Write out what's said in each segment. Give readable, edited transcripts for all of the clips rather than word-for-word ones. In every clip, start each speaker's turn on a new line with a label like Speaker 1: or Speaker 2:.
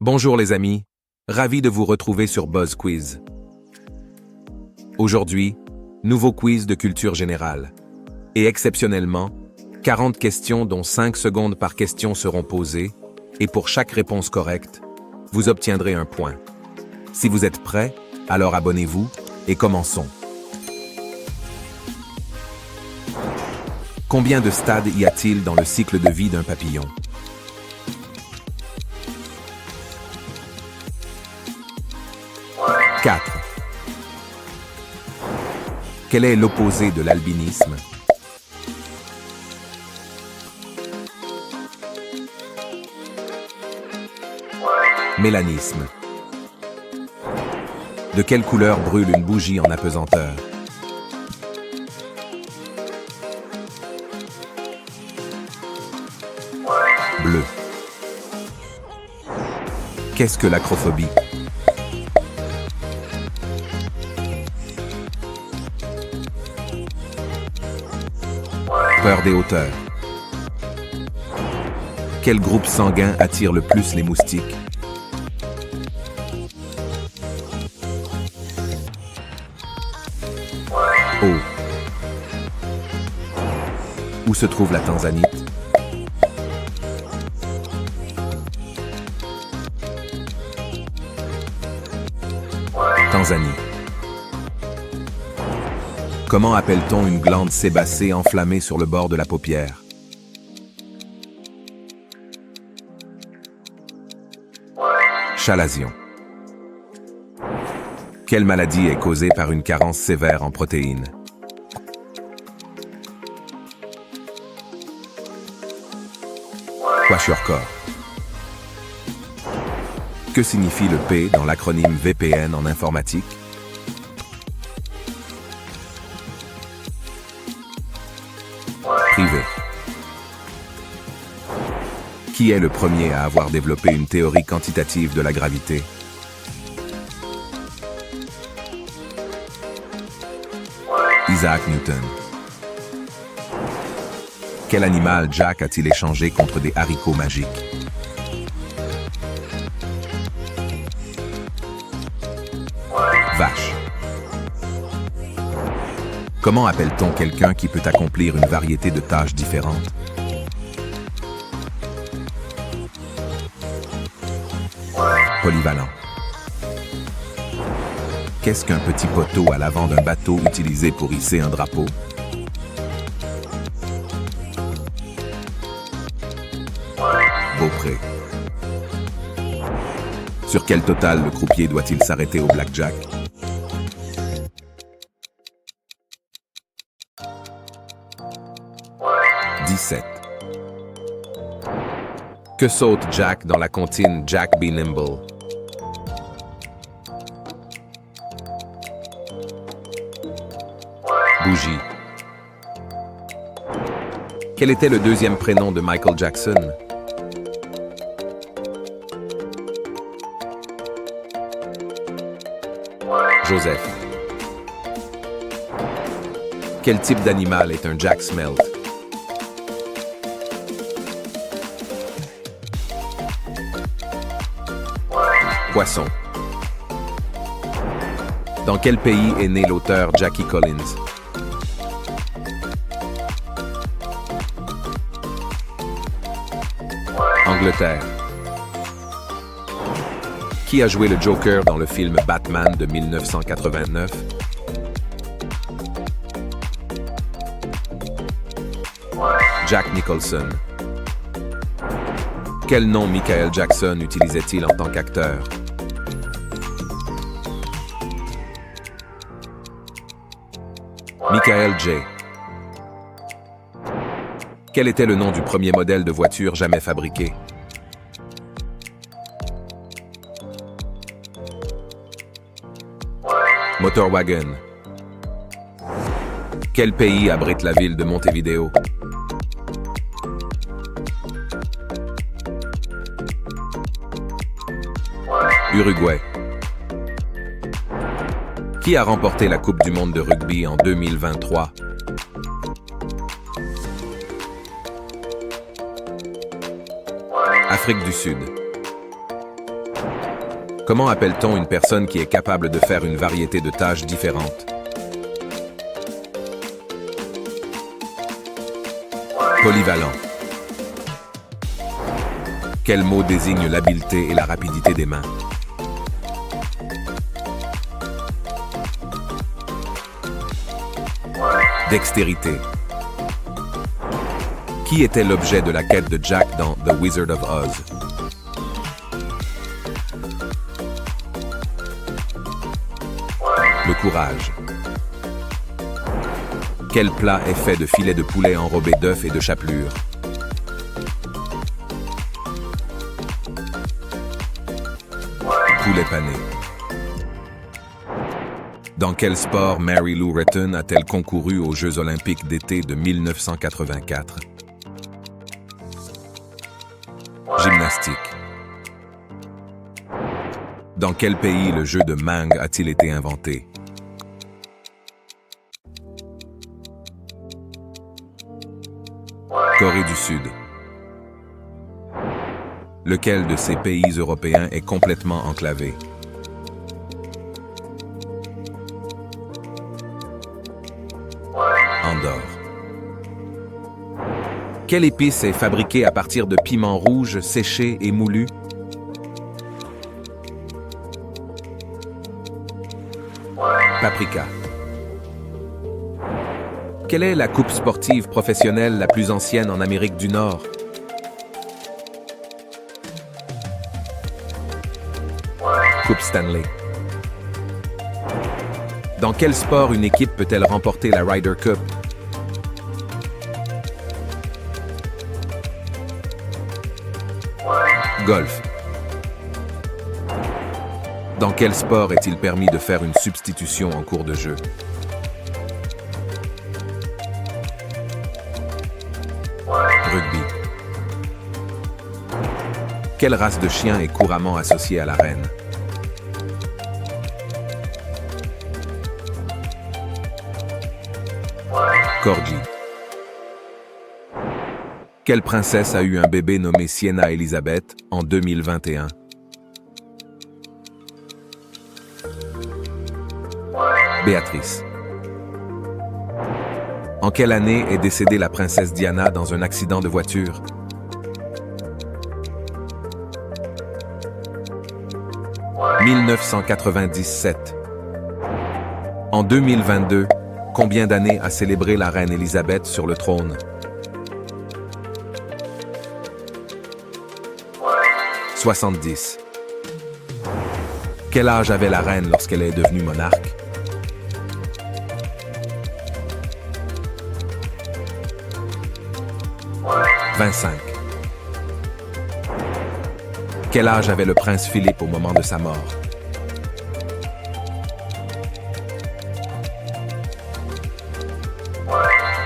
Speaker 1: Bonjour les amis, ravi de vous retrouver sur Buzz Quiz. Aujourd'hui, nouveau quiz de culture générale. Et exceptionnellement, 40 questions dont 5 secondes par question seront posées, et pour chaque réponse correcte, vous obtiendrez un point. Si vous êtes prêts, alors abonnez-vous et commençons. Combien de stades y a-t-il dans le cycle de vie d'un papillon? Quatre. Quel est l'opposé de l'albinisme? Mélanisme. De quelle couleur brûle une bougie en apesanteur? Bleu. Qu'est-ce que l'acrophobie? Peur des hauteurs. Quel groupe sanguin attire le plus les moustiques? O. Où se trouve la Tanzanie? Tanzanie. Comment appelle-t-on une glande sébacée enflammée sur le bord de la paupière? Chalazion. Quelle maladie est causée par une carence sévère en protéines? Kwashiorkor. Que signifie le P dans l'acronyme VPN en informatique? Privé. Qui est le premier à avoir développé une théorie quantitative de la gravité? Isaac Newton. Quel animal Jack a-t-il échangé contre des haricots magiques? Vache. Comment appelle-t-on quelqu'un qui peut accomplir une variété de tâches différentes? Polyvalent. Qu'est-ce qu'un petit poteau à l'avant d'un bateau utilisé pour hisser un drapeau? Beaupré. Sur quel total le croupier doit-il s'arrêter au blackjack? « 17. Que saute Jack dans la comptine Jack Be Nimble? Bougie. Quel était le deuxième prénom de Michael Jackson? Joseph. Quel type d'animal est un Jack Smelt? Poisson. Dans quel pays est né l'auteur Jackie Collins? Angleterre. Qui a joué le Joker dans le film Batman de 1989? Jack Nicholson. Quel nom Michael Jackson utilisait-il en tant qu'acteur? Michael J. Quel était le nom du premier modèle de voiture jamais fabriqué? Motorwagen. Quel pays abrite la ville de Montevideo? Uruguay. Qui a remporté la Coupe du monde de rugby en 2023? Afrique du Sud. Comment appelle-t-on une personne qui est capable de faire une variété de tâches différentes? Polyvalent. Quel mot désigne l'habileté et la rapidité des mains? Dextérité. Qui était l'objet de la quête de Jack dans The Wizard of Oz? Le courage. Quel plat est fait de filets de poulet enrobés d'œufs et de chapelure? Poulet pané. Dans quel sport Mary Lou Retton a-t-elle concouru aux Jeux olympiques d'été de 1984? Gymnastique. Dans quel pays le jeu de Mang a-t-il été inventé? Corée du Sud. Lequel de ces pays européens est complètement enclavé? Andorre. Quelle épice est fabriquée à partir de piments rouges séchés et moulus? Paprika. Quelle est la coupe sportive professionnelle la plus ancienne en Amérique du Nord? Coupe Stanley. Dans quel sport une équipe peut-elle remporter la Ryder Cup? Golf. Dans quel sport est-il permis de faire une substitution en cours de jeu? Rugby. Quelle race de chien est couramment associée à la reine? Corgi. Quelle princesse a eu un bébé nommé Sienna Elizabeth en 2021? Béatrice. En quelle année est décédée la princesse Diana dans un accident de voiture? « 1997. En 2022, combien d'années a célébré la reine Élisabeth sur le trône? 70. Quel âge avait la reine lorsqu'elle est devenue monarque? 25. Quel âge avait le prince Philippe au moment de sa mort?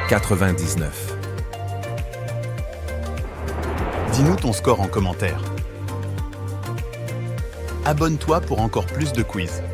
Speaker 1: 99.
Speaker 2: Dis-nous ton score en commentaire. Abonne-toi pour encore plus de quiz.